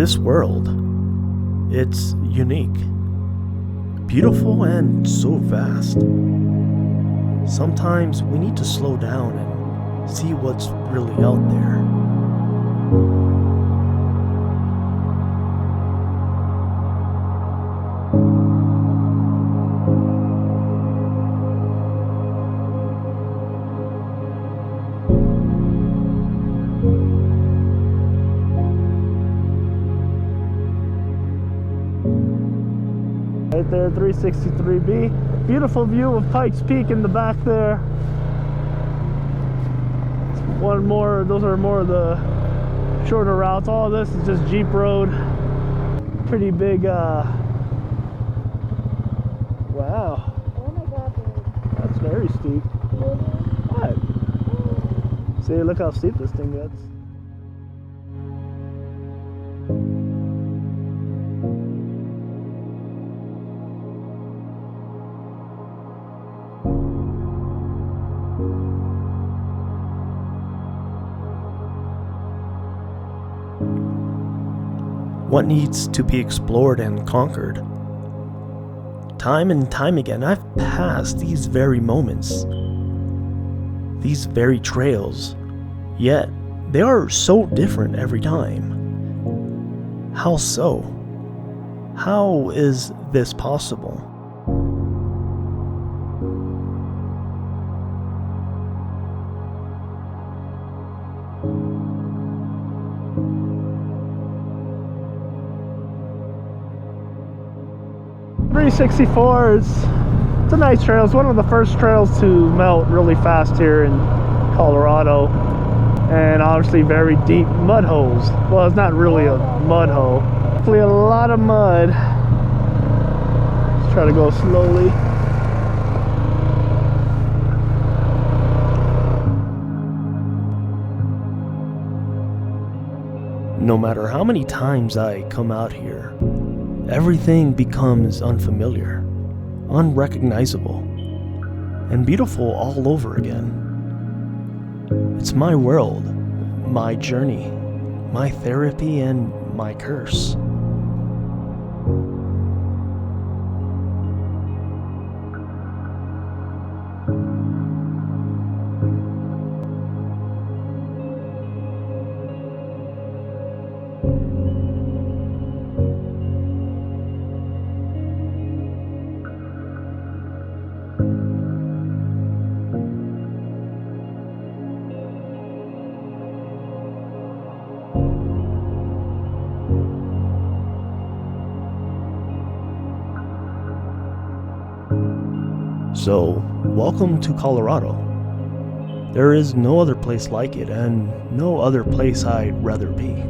This world, it's unique, beautiful, and so vast. Sometimes we need to slow down and see what's really out there. Right there, 363B. Beautiful view of Pikes Peak in the back there. One more, those are more of the shorter routes. All this is just Jeep road. Pretty big, wow. Oh my god, dude. That's very steep. What? See, look how steep this thing gets. What needs to be explored and conquered? Time and time again, I've passed these very moments, these very trails, yet they are so different every time. How so? How is this possible? It's a nice trail. It's one of the first trails to melt really fast here in Colorado, and obviously very deep mud holes. Well, it's not really a mud hole. Hopefully a lot of mud. Let's try to go slowly. No matter how many times I come out here, everything becomes unfamiliar, unrecognizable, and beautiful all over again. It's my world, my journey, my therapy, and my curse. So, welcome to Colorado. There is no other place like it, and no other place I'd rather be.